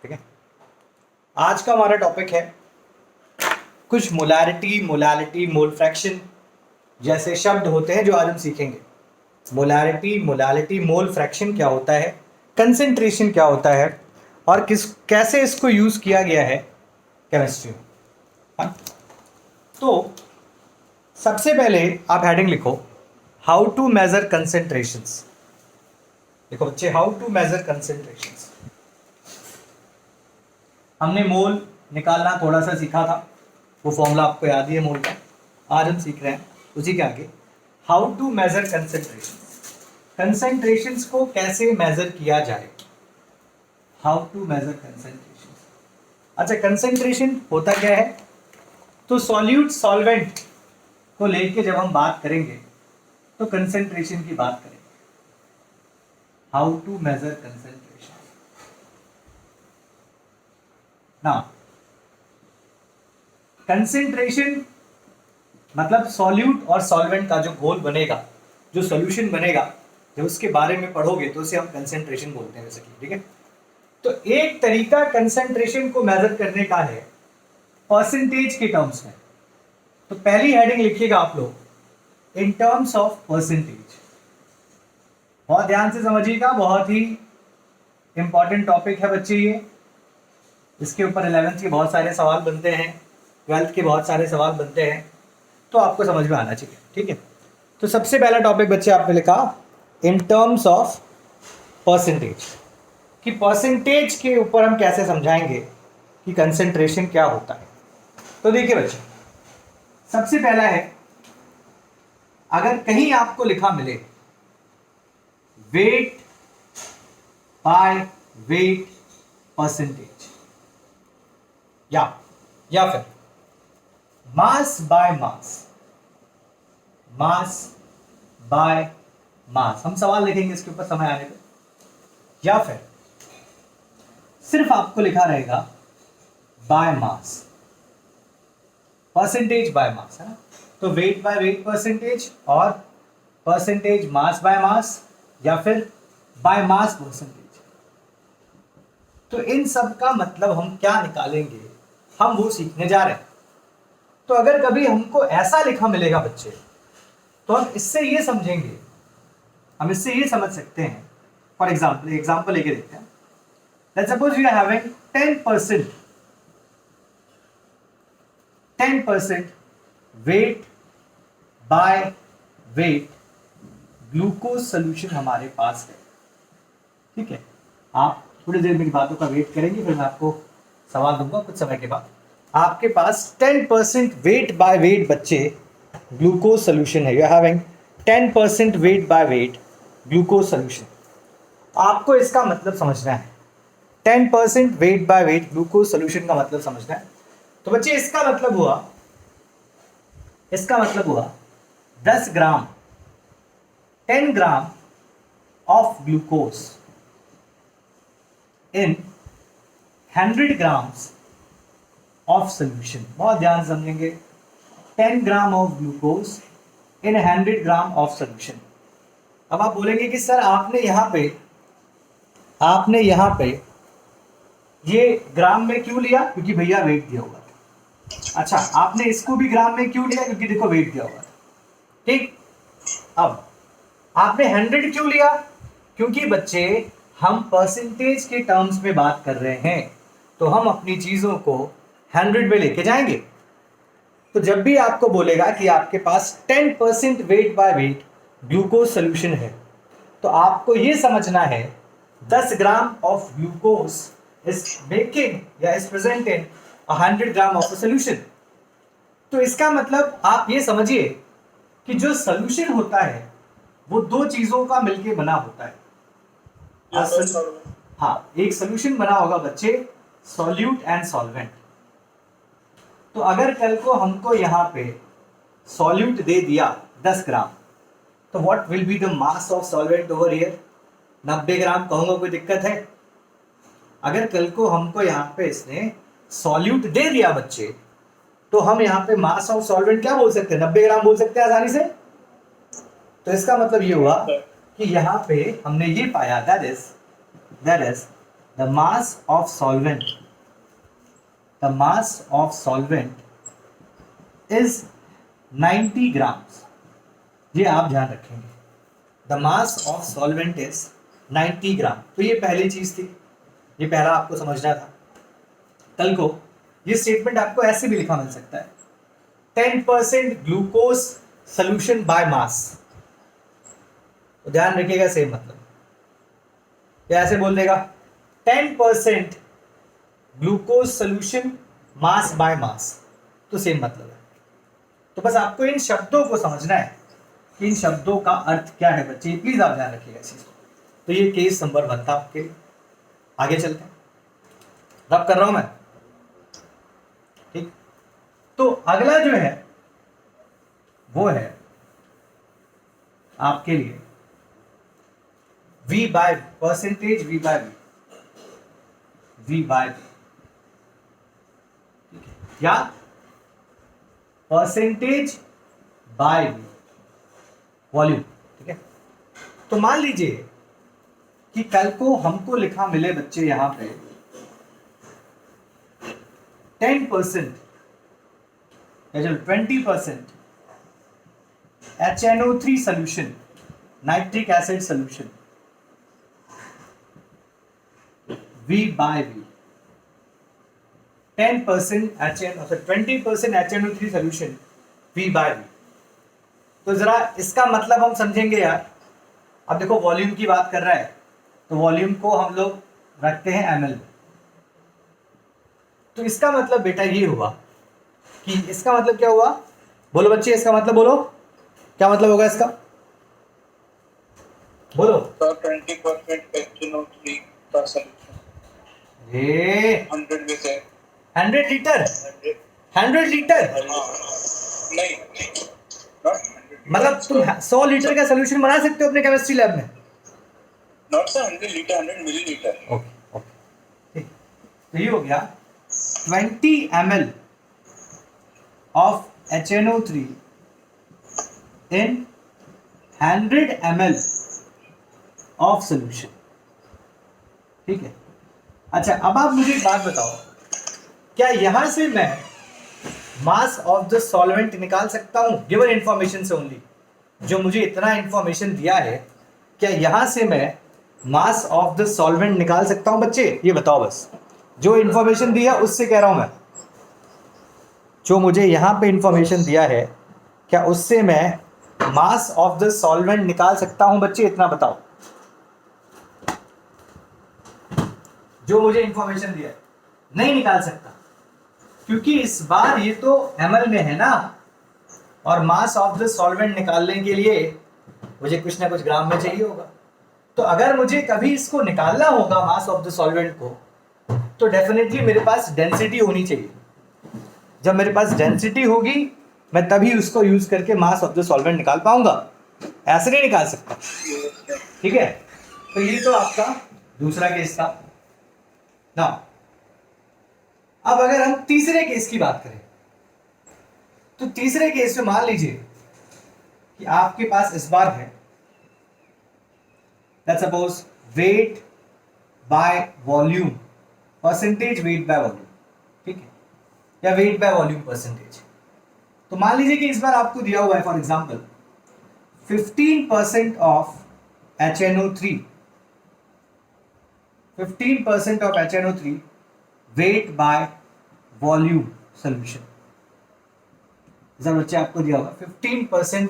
ठीक है, आज का हमारा टॉपिक है कुछ मोलैरिटी, मोलालिटी, मोल फ्रैक्शन जैसे शब्द होते हैं जो आज हम सीखेंगे। मोलैरिटी, मोलालिटी, मोल फ्रैक्शन क्या होता है, कंसेंट्रेशन क्या होता है और कैसे इसको यूज किया गया है केमिस्ट्री में। हाँ? तो सबसे पहले आप हेडिंग लिखो, हाउ टू मेजर कंसेंट्रेशंस। देखो बच्चे, हाउ टू मेजर कंसेंट्रेशंस। हमने मोल निकालना थोड़ा सा सीखा था, वो फॉर्मूला आपको याद ही है मोल का। आज हम सीख रहे हैं उसी के आगे हाउ टू मेजर कंसेंट्रेशन। कंसेंट्रेशंस को कैसे मेजर किया जाए, हाउ टू मेजर कंसेंट्रेशन। अच्छा, कंसेंट्रेशन होता क्या है? तो सॉल्यूट सॉल्वेंट को लेके जब हम बात करेंगे तो कंसेंट्रेशन की बात करेंगे। How to measure concentration. ना कंसेंट्रेशन मतलब सॉल्यूट और सॉल्वेंट का जो घोल बनेगा, जो सॉल्यूशन बनेगा, जब उसके बारे में पढ़ोगे तो उसे हम कंसेंट्रेशन बोलते हैं वैसे कि। ठीक है, तो एक तरीका कंसेंट्रेशन को मेजर करने का है परसेंटेज के टर्म्स में। तो पहली हेडिंग लिखिएगा आप लोग, इन टर्म्स ऑफ परसेंटेज। बहुत ध्यान से समझिएगा, बहुत ही इंपॉर्टेंट टॉपिक है बच्चे ये। इसके ऊपर 11th के बहुत सारे सवाल बनते हैं, 12th के बहुत सारे सवाल बनते हैं, तो आपको समझ में आना चाहिए। ठीक है, तो सबसे पहला टॉपिक बच्चे आपने लिखा इन टर्म्स ऑफ परसेंटेज, कि परसेंटेज के ऊपर हम कैसे समझाएंगे कि कंसेंट्रेशन क्या होता है। तो देखिए बच्चे, सबसे पहला है, अगर कहीं आपको लिखा मिले वेट बाय वेट परसेंटेज, या फिर mass by mass, mass by mass, हम सवाल लिखेंगे इसके ऊपर समय आने पे। या फिर सिर्फ आपको लिखा रहेगा by mass, percentage by mass, है ना। तो वेट बाय वेट परसेंटेज और परसेंटेज मास बाय मास, या फिर बाय मास परसेंटेज। तो इन सब का मतलब हम क्या निकालेंगे, हम वो सीखने जा रहे हैं। तो अगर कभी हमको ऐसा लिखा मिलेगा बच्चे, तो हम इससे ये समझेंगे, हम इससे ये समझ सकते हैं। फॉर एग्जाम्पल लेके देखते हैं। Let's suppose we are having 10% weight by weight glucose solution हमारे पास है। ठीक है, आप थोड़ी देर मेरी बातों का वेट करेंगे, फिर मैं आपको सवाल दूंगा कुछ समय के बाद। आपके पास 10% वेट बाय वेट बच्चे ग्लूकोज सोल्यूशन है। You are having 10% weight by weight glucose solution. आपको इसका मतलब समझना है, 10% weight by weight glucose solution का मतलब समझना है। तो बच्चे इसका मतलब हुआ 10 ग्राम, 10 gram of glucose in 100 grams of solution. बहुत ध्यान समझेंगे, 10 gram of glucose in 100 gram of solution. अब आप बोलेंगे कि सर आपने यहां पे ये ग्राम में क्यों लिया, क्योंकि भैया वेट दिया हुआ था। अच्छा, आपने इसको भी ग्राम में क्यों लिया, क्योंकि देखो वेट दिया हुआ था। ठीक, अब आपने 100 क्यों लिया, क्योंकि बच्चे हम परसेंटेज के टर्म्स में बात कर रहे हैं, तो हम अपनी चीजों को 100 में लेके जाएंगे। तो जब भी आपको बोलेगा कि आपके पास 10% weight by weight glucose solution है, तो आपको यह समझना है 10 gram of glucose is making या is present in 100 gram of solution. तो इसका मतलब आप ये समझिए कि जो सोल्यूशन होता है वो दो चीजों का मिलके बना होता है। हाँ, एक सोल्यूशन बना होगा बच्चे सॉल्यूट एंड सॉल्वेंट। तो अगर कल को हमको यहाँ पे सॉल्यूट दे दिया 10 ग्राम, तो what will be the mass of solvent over here? 90 ग्राम। कहूंगा कोई दिक्कत है? अगर कल को हमको यहाँ पे इसने सॉल्यूट दे दिया बच्चे, तो हम यहाँ पे मास ऑफ सॉल्वेंट क्या बोल सकते हैं? 90 ग्राम बोल सकते हैं आसानी से। तो इसका मतलब ये हुआ कि यहाँ पे हमने ये पाया that is the mass of solvent is 90 grams. ये आप ध्यान रखेंगे, the mass of solvent is 90 ग्राम। तो ये पहली चीज थी, ये पहला आपको समझना था। कल को ये स्टेटमेंट आपको ऐसे भी लिखा मिल सकता है, 10% ग्लूकोज सोल्यूशन बाय मास। तो ध्यान रखिएगा, सेम मतलब या ऐसे बोल देगा 10% glucose solution mass by mass, तो सेम मतलब है। तो बस आपको इन शब्दों को समझना है कि इन शब्दों का अर्थ क्या है बच्चे, प्लीज आप ध्यान रखिएगा इस चीज को। तो ये केस नंबर 1 था आपके लिए। आगे चलते हैं, रब कर रहा हूं मैं, ठीक। तो अगला जो है वो है आपके लिए V by percentage, V by या परसेंटेज बाय वॉल्यूम, ठीक है। तो मान लीजिए कि कल को हमको लिखा मिले बच्चे यहां पे 10% या चलो 20% HNO3 solution, nitric acid solution, V by V, 20% HNO3 solution V by V। तो जरा इसका मतलब हम समझेंगे यार। अब देखो वॉल्यूम की बात कर रहा है, तो वॉल्यूम को हम लोग रखते हैं ml में। तो इसका मतलब बेटा ये हुआ कि इसका मतलब क्या हुआ, बोलो बच्चे, इसका मतलब बोलो, क्या मतलब होगा इसका, बोलो। 20% HNO3 का सॉल्यूशन 100 में से 100 लीटर, 100 लीटर नहीं, मतलब तुम 100 लीटर का सोल्यूशन बना सकते हो अपने केमिस्ट्री लैब में। Not sir 100 litre, 100 millilitre. Okay okay, ठीक। तो ये हो गया 20 ml of HNO3 in 100 ml of solution, ठीक है। अच्छा, अब आप मुझे एक बात बताओ, क्या यहां से मैं मास ऑफ द सॉल्वेंट निकाल सकता हूं गिवन इंफॉर्मेशन से ओनली? जो मुझे इतना इंफॉर्मेशन दिया है, क्या यहां से मैं मास ऑफ द सॉल्वेंट निकाल सकता हूं बच्चे? ये बताओ बस, जो इंफॉर्मेशन दिया उससे कह रहा हूं मैं, जो मुझे यहां पे इंफॉर्मेशन दिया है, क्या उससे मैं मास ऑफ द सॉल्वेंट निकाल सकता हूं बच्चे? इतना बताओ, जो मुझे इंफॉर्मेशन दिया है। नहीं निकाल सकता, क्योंकि इस बार ये तो ml में है ना, और मास ऑफ द सॉल्वेंट निकालने के लिए मुझे कुछ ना कुछ ग्राम में चाहिए होगा। तो अगर मुझे कभी इसको निकालना होगा मास ऑफ द सॉल्वेंट को, तो डेफिनेटली मेरे पास डेंसिटी होनी चाहिए। जब मेरे पास डेंसिटी होगी, मैं तभी उसको यूज करके मास ऑफ द सॉल्वेंट निकाल पाऊंगा, ऐसे नहीं निकाल सकता, ठीक है। तो ये तो आपका दूसरा केस था ना। अब अगर हम तीसरे केस की बात करें, तो तीसरे केस में मान लीजिए कि आपके पास इस बार है, let's suppose weight by volume, percentage weight by volume, ठीक है, या वेट बाय वॉल्यूम परसेंटेज। तो मान लीजिए कि इस बार आपको दिया हुआ है for example 15% of HNO3, 15% of HNO3 weight by volume solution. जब बच्चे आपको दिया होगा 15%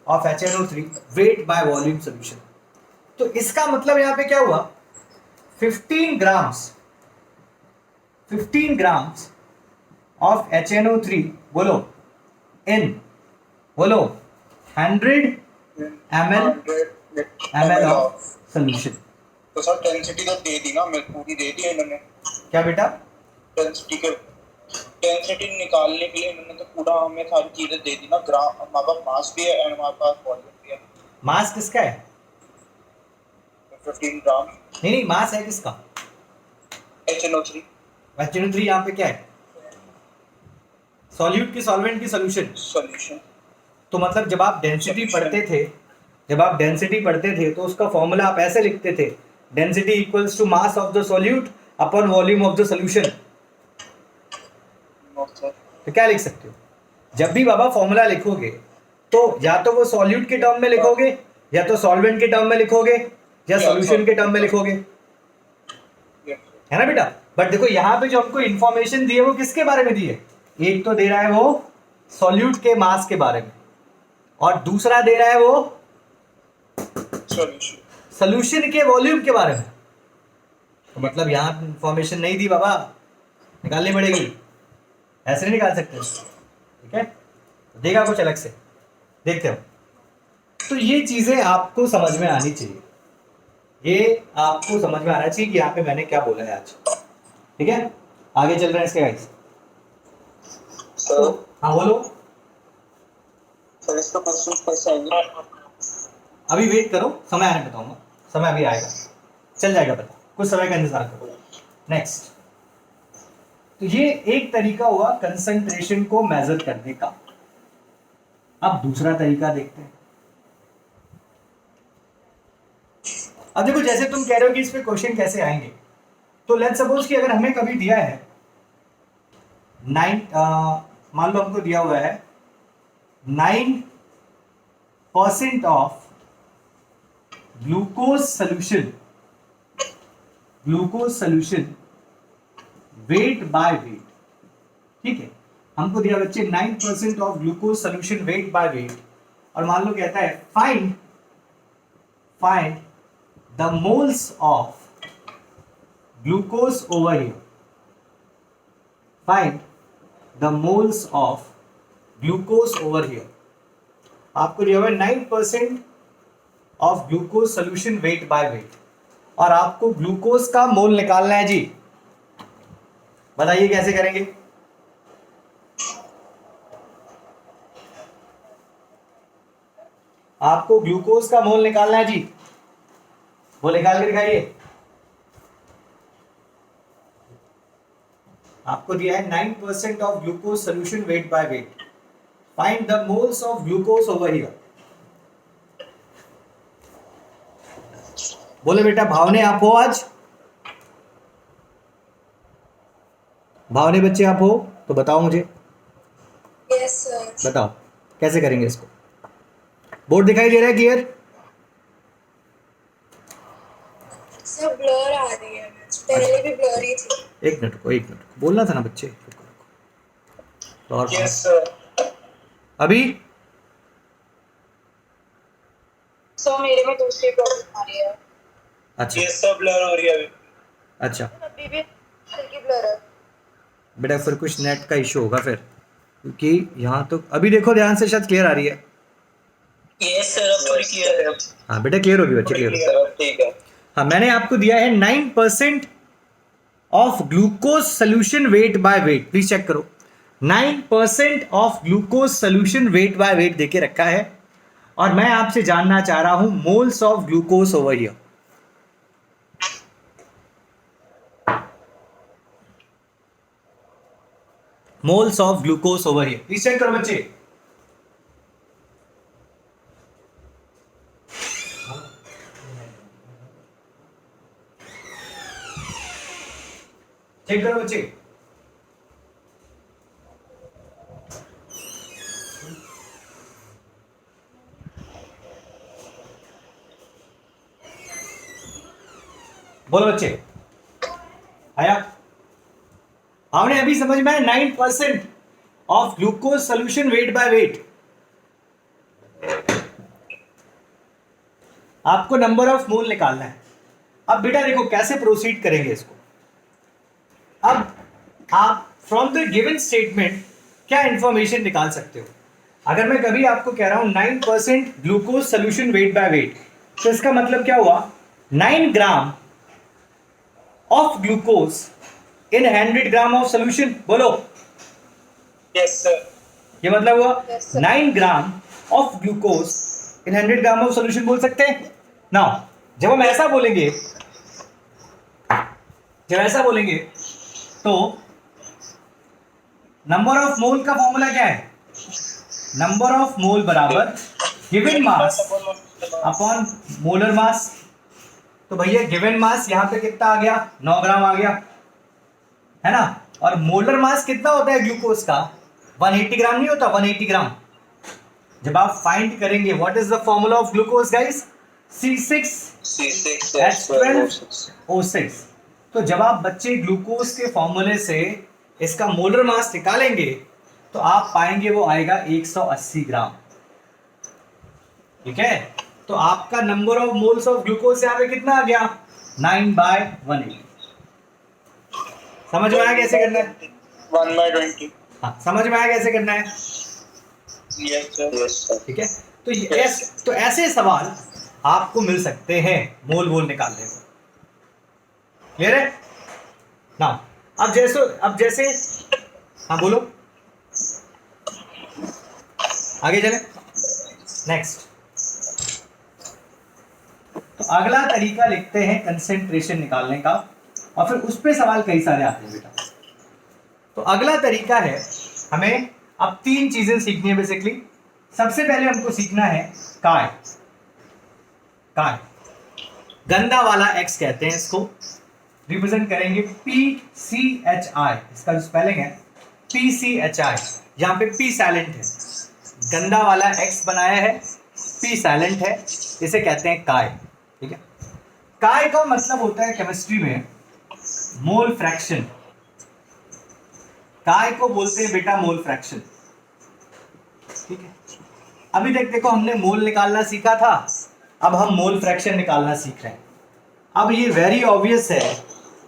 of HNO3 weight by volume solution, तो इसका मतलब यहां पे क्या हुआ, 15 ग्राम्स ऑफ HNO3, बोलो इन, बोलो 100 ml ऑफ सोल्यूशन। तो सर डेंसिटी तो दे दी ना, मैं पूरी दे दी है इन्होंने। क्या बेटा? डेंसिटी निकालने के लिए इन्होंने तो पूरा हमें सारी चीजें दे दी ना, ग्राम, हमारे पास मास भी है एंड हमारे पास वॉल्यूम भी है। मास किसका है? 15 ग्राम। नहीं, मास है किसका? HNO3। HNO3 यहाँ पे क्या है? सॉल्यूट की, सॉल्वेंट की, सॉल्यूशन। तो मतलब जब आप डेंसिटी पढ़ते थे, तो उसका फॉर्मूला आप ऐसे लिखते थे density equals to mass of the solute upon volume of the solution. No sir. तो क्या लिख सकते हो, जब भी बाबा फॉर्मूला लिखोगे तो या तो वो सॉल्यूट के टर्म में लिखोगे, या तो सॉल्वेंट के टर्म में लिखोगे, या सॉल्यूशन के टर्म में लिखोगे, है ना बेटा। बट देखो यहाँ पे जो हमको इंफॉर्मेशन दी है वो किसके बारे में दी है, एक तो दे रहा है वो सॉल्यूट के मास के बारे में, और दूसरा दे रहा है वो सोल्यूशन के वॉल्यूम के बारे में। तो मतलब यहाँ इंफॉर्मेशन नहीं दी बाबा, निकालनी पड़ेगी, ऐसे नहीं निकाल सकते, ठीक है। तो देगा कुछ अलग से, देखते हो। तो ये चीजें आपको समझ में आनी चाहिए, ये आपको समझ में आना चाहिए कि यहाँ पे मैंने क्या बोला है आज, ठीक है। आगे चल रहे हैं इसके गाइस। सर हाँ बोलो। सर इसका क्वेश्चन कैसे आएंगे? अभी वेट करो, समय आने बताऊंगा, समय अभी आएगा, चल जाएगा पता, कुछ समय का इंतजार करो। नेक्स्ट, तो ये एक तरीका हुआ कंसंट्रेशन को मेजर करने का। अब दूसरा तरीका देखते हैं। अब देखो जैसे तुम कह रहे हो कि इस पे क्वेश्चन कैसे आएंगे, तो लेट्स सपोज कि अगर हमें कभी दिया है 9, मान लो हमको दिया हुआ है 9% of glucose solution weight by wait, ठीक है। हमको दिया बच्चे 9% of glucose solution weight by wait, और मान लो कहता है find the moles of glucose over here, find the moles of glucose over here. आपको दिया हुआ है 9% of glucose solution weight by wait, और आपको ग्लूकोज का मोल निकालना है जी। बताइए कैसे करेंगे। आपको ग्लूकोज का मोल निकालना है जी, वो निकाल के दिखाइए। आपको दिया है 9% of glucose solution weight by wait, find the moles of glucose over here. बोले बेटा भावने आप हो, आज भावने बच्चे आप हो तो बताओ मुझे। Yes sir. बताओ कैसे करेंगे इसको। बोर्ड दिखाई दे रहा है क्लियर? सर ब्लर आ रही है, पहले भी ब्लर ही थी। एक मिनट को बोलना था ना बच्चे, रुको। और यस सर। अभी सर मेरे में दूसरी प्रॉब्लम आ रही है। अच्छा ये सब ब्लर हो रही है अभी। अच्छा अभी भी हल्की ब्लर है। बेटा फिर कुछ नेट का इशू होगा फिर, क्योंकि यहाँ तो अभी देखो ध्यान से, शायद क्लियर आ रही है। यस सर अब थोड़ी क्लियर है। हाँ बेटा क्लियर होगी बच्चे, क्लियर होगी। सर ठीक है। हाँ मैंने आपको दिया है 9% of glucose solution weight by weight, please check करो। 9% of glucose solution weight by weight देके रखा है, और मैं आपसे जानना चाह रहा हूं moles of glucose over here. Moles of glucose over here, please check करो बच्चे। चेक करो बच्चे। बोलो बच्चे, आया? हमने अभी समझ में आया 9% of glucose solution weight by wait. आपको नंबर ऑफ मोल निकालना है। अब बेटा देखो कैसे प्रोसीड करेंगे इसको। अब आप फ्रॉम द गिवन स्टेटमेंट क्या इंफॉर्मेशन निकाल सकते हो। अगर मैं कभी आपको कह रहा हूं 9% glucose solution weight by wait, तो इसका मतलब क्या हुआ, 9 ग्राम of glucose in 100 gram of solution. बोलो यस सर। ये मतलब हुआ Yes, sir. 9 gram of glucose in 100 gram of solution बोल सकते हैं ना। जब हम ऐसा बोलेंगे, तो नंबर ऑफ मोल का फॉर्मूला क्या है, नंबर ऑफ मोल बराबर given mass upon molar mass. तो भैया गिवन मास यहाँ पे कितना आ गया, 9 ग्राम आ गया, है ना। और मोलर मास कितना होता है ग्लूकोज का, 180 ग्राम नहीं होता, 180 ग्राम। जब आप फाइंड करेंगे what is the formula of glucose guys, C6H12O6। तो जब आप बच्चे ग्लूकोज के फॉर्मूले से इसका मोलर मास निकालेंगे तो आप पाएंगे वो आएगा 180 ग्राम, ठीक है। तो आपका number of moles of glucose यहाँ पे कितना आ गया, 9/180। समझ में आया कैसे करना है, 1/20। हाँ समझ में आया कैसे करना है, यस सर। ठीक है। तो ऐसे सवाल आपको मिल सकते हैं मोल वोल निकालने में, क्लियर है ना। अब जैसे हाँ बोलो, आगे चले नेक्स्ट। तो अगला तरीका लिखते हैं कंसेंट्रेशन निकालने का, और फिर उस पे सवाल कई सारे आते हैं बेटा। तो अगला तरीका है, हमें अब 3 चीजें सीखनी है बेसिकली। सबसे पहले हमको सीखना है काय। गंदा वाला एक्स कहते हैं इसको, रिप्रेजेंट करेंगे PCHI, इसका जो स्पेलिंग है PCHI, यहाँ पे P साइलेंट है, गंदा वाला एक्स बनाया है, P साइलेंट है, इसे कहते हैं काय, ठीक है। काय का मतलब होता है केमिस्ट्री में मोल फ्रैक्शन, काय को बोलते हैं बेटा मोल फ्रैक्शन, ठीक है। अभी तक देखो हमने मोल निकालना सीखा था, अब हम मोल फ्रैक्शन निकालना सीख रहे हैं। अब ये वेरी ऑब्वियस है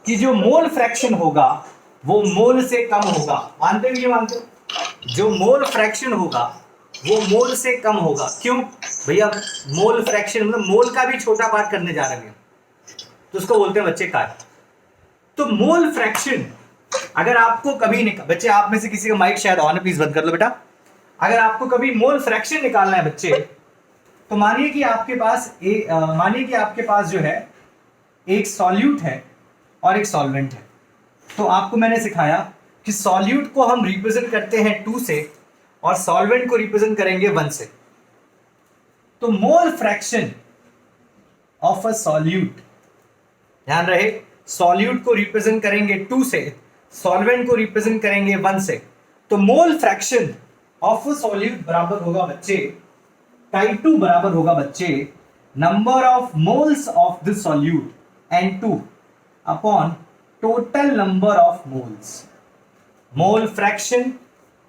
कि जो मोल फ्रैक्शन होगा वो मोल से कम होगा, मानते हो ये मानते हो, जो मोल फ्रैक्शन होगा वो मोल से कम होगा। क्यों भैया, मोल फ्रैक्शन मतलब मोल का भी छोटा पार्ट करने जा रहे हैं, तो उसको बोलते हैं बच्चे काय। तो मोल फ्रैक्शन अगर आपको कभी बच्चे आप में से किसी का माइक शायद ऑन है, प्लीज बंद कर लो बेटा। अगर आपको कभी मोल फ्रैक्शन निकालना है बच्चे, तो मानिए कि आपके पास जो है एक सॉल्यूट है और एक सॉल्वेंट है। तो आपको मैंने सिखाया कि सॉल्यूट को हम रिप्रेजेंट करते हैं 2 से और सॉल्वेंट को रिप्रेजेंट करेंगे 1 से। तो mole fraction of a solute, ध्यान रहे, सॉल्यूट को रिप्रेजेंट करेंगे 2 से, सॉल्वेंट को रिप्रेजेंट करेंगे 1 से। तो mole fraction of a solute बराबर होगा बच्चे, Chi2 बराबर होगा बच्चे number of moles of the solute N2 upon total number of moles. Mole fraction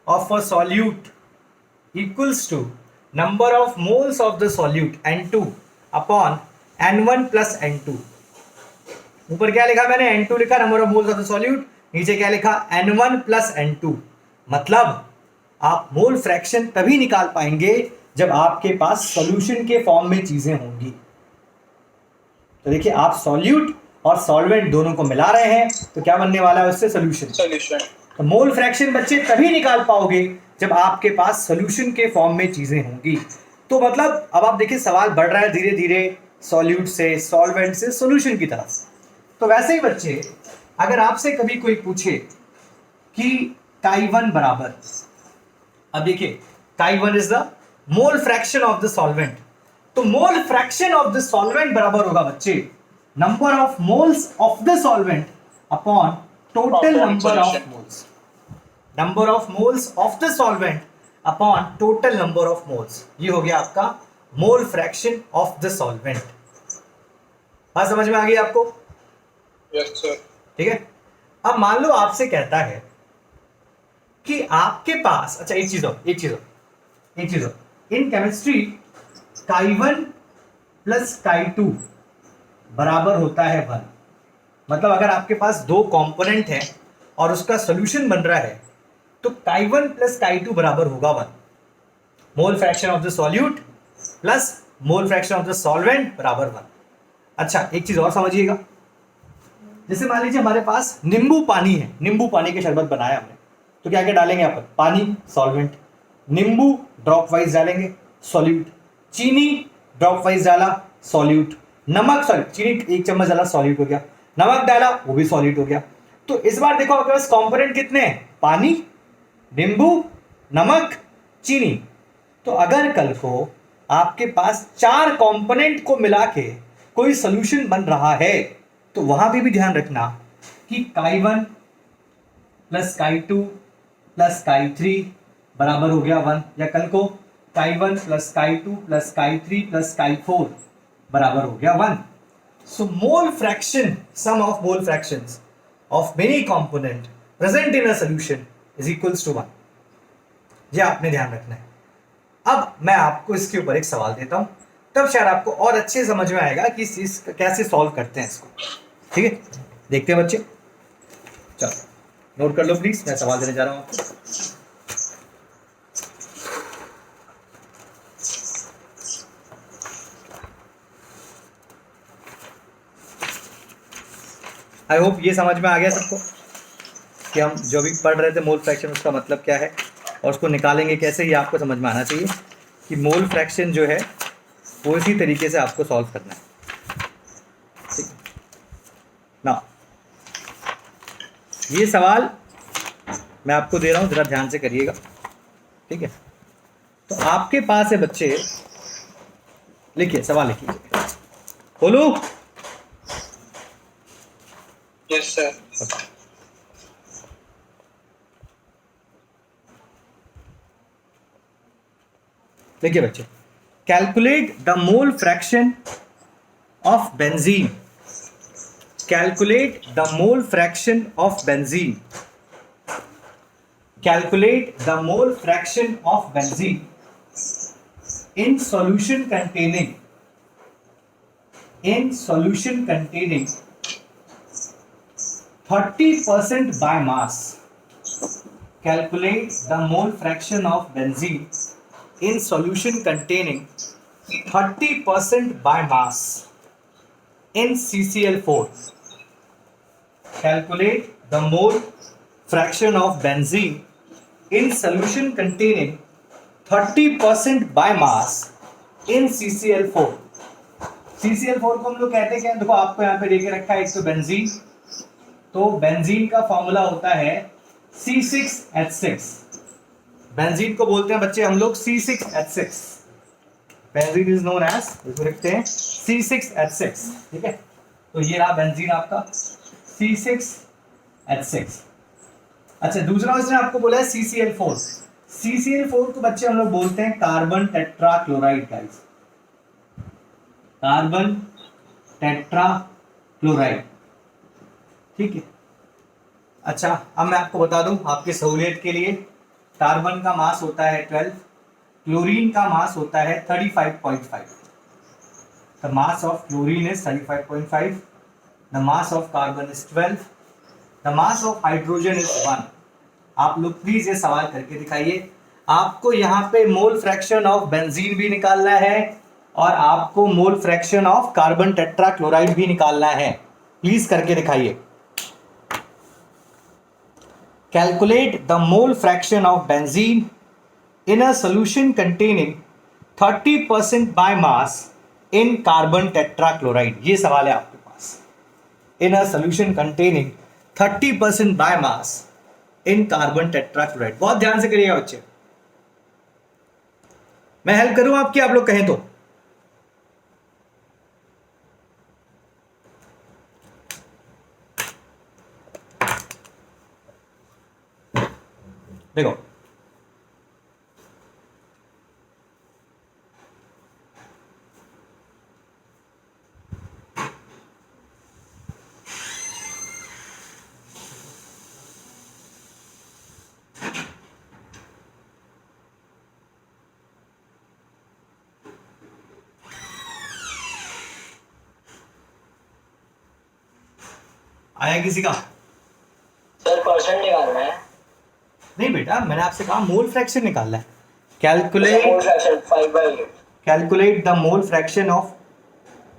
of a solute equals to number of moles of the solute N2 upon N1 plus N2। ऊपर क्या लिखा मैंने, N2 लिखा number of moles of the solute, नीचे क्या लिखा N1 plus N2। मतलब आप मोल फ्रैक्शन तभी निकाल पाएंगे जब आपके पास सॉल्यूशन के फॉर्म में चीजें होंगी। तो देखिए आप सॉल्यूट और सॉल्वेंट दोनों को मिला रहे हैं तो क्या बनने वाला है उससे, सॉल्यूशन। तो मोल फ्रैक्शन बच्चे तभी निकाल पाओगे जब आपके पास सॉल्यूशन के फॉर्म में चीजें होंगी। तो मतलब अब आप देखिए सवाल बढ़ रहा है धीरे धीरे सॉल्यूट से, सॉल्वेंट से, सॉल्यूशन की तरफ। तो वैसे ही बच्चे अगर आपसे कभी कोई पूछे कि Chi1 बराबर, अब देखिए Chi1 is the mole fraction of the solvent, तो mole fraction of the solvent बराबर होगा बच्चे number of moles of the solvent upon total number of moles, number of moles of the solvent upon total number of moles. ये हो गया आपका mole fraction of the solvent. बात समझ में आ गई आपको? Yes sir. ठीक है। अब मान लो आपसे कहता है कि आपके पास, अच्छा एक चीज हो in chemistry Chi1 plus Chi2 बराबर होता है 1। मतलब अगर आपके पास 2 कंपोनेंट है और उसका सॉल्यूशन बन रहा है तो Chi1 प्लस Chi2 बराबर होगा 1। मोल fraction of the solute plus mole fraction of the solvent बराबर 1। अच्छा एक चीज और समझिएगा, जैसे मान लीजिए हमारे पास नींबू पानी है, नींबू पानी के शरबत बनाया हमने, तो क्या क्या डालेंगे यहाँ पर, पानी सॉल्वेंट, नींबू ड्रॉप वाइज डालेंगे सॉल्यूट, चीनी ड्रॉप वाइज डाला सॉल्यूट, नमक सॉरी चीनी 1 चम्मच डाला सॉल्यूट हो गया, नमक डाला वो भी सॉल्यूट हो गया। तो इस बार देखो आपके पास कंपोनेंट कितने हैं, पानी, नींबू, नमक, चीनी। तो अगर कल को आपके पास 4 कंपोनेंट को मिला के कोई सोल्यूशन बन रहा है तो वहां पे भी ध्यान रखना कि chi1 plus chi2 plus chi3 बराबर हो गया 1, या कल को chi1 plus chi2 plus chi3 plus chi4 बराबर हो गया 1. So mole fraction, sum of mole fractions of many component present in a solution is equals to 1. ये आपने ध्यान रखना है. अब मैं आपको इसके ऊपर एक सवाल देता हूं, तब शायद आपको और अच्छे समझ में आएगा कि इस चीज कैसे सॉल्व करते हैं इसको. ठीक है, देखते हैं बच्चे. चलो नोट कर लो प्लीज, मैं सवाल देने जा रहा हूं आपको. आई होप ये समझ में आ गया सबको कि हम जो भी पढ़ रहे थे मोल फ्रैक्शन उसका मतलब क्या है और उसको निकालेंगे कैसे, ये आपको समझ में आना चाहिए कि मोल फ्रैक्शन जो है वो इसी तरीके से आपको सॉल्व करना है. ठीक है ना, ये सवाल मैं आपको दे रहा हूँ, जरा ध्यान से करिएगा. ठीक है, तो आपके पास है बच्चे, लिखिए सवाल लिखिए. बोलो. Yes sir. देखिए बच्चे, calculate the mole fraction of benzene. Calculate the mole fraction of benzene. Calculate the mole fraction of benzene in solution containing 30% by mass. Calculate the mole fraction of benzene in solution containing 30% by mass in CCl4. Calculate the mole fraction of benzene in solution containing 30% by mass in CCl4. CCl4 को हम लोग कहते हैं क्या, देखो आपको यहाँ पे देके रखा है एक तो बेंजीन, तो बेंजीन का फॉर्मूला होता है C6H6. बेंजीन को बोलते हैं बच्चे हम लोग C6H6. Benzene is known as, इसको लिखते हैं C6H6. ठीक है, तो ये रहा बेंजीन आपका C6H6. अच्छा, दूसरा उसने आपको बोला है CCl4. CCl4 को बच्चे हम लोग बोलते हैं carbon tetra chloride. Guys, carbon tetra chloride. ठीक है. अच्छा, अब मैं आपको बता दूं आपकी सहूलियत के लिए, कार्बन का मास होता है 12, क्लोरीन का मास होता है 35.5. The mass of chlorine is 35.5, the mass of carbon is 12, the mass of hydrogen is 1. आप लोग प्लीज ये सवाल करके दिखाइए. आपको यहाँ पे मोल फ्रैक्शन ऑफ बेंजीन भी निकालना है और आपको मोल fraction of carbon tetra chloride भी निकालना है. प्लीज करके दिखाइए. Calculate the mole fraction of benzene in a solution containing 30% by mass in carbon tetrachloride. ये सवाल है आपके पास. In a solution containing 30% by mass in carbon tetrachloride. बहुत ध्यान से करिएगा बच्चे. मैं हेल्प करूं आपकी, आप लोग कहें तो. देखो, आया किसी का? सर परसेंट निकालना है. नहीं बेटा, मैंने आपसे कहा मोल फ्रैक्शन निकालना है. Calculate mole fraction 5/8. Calculate the mole fraction of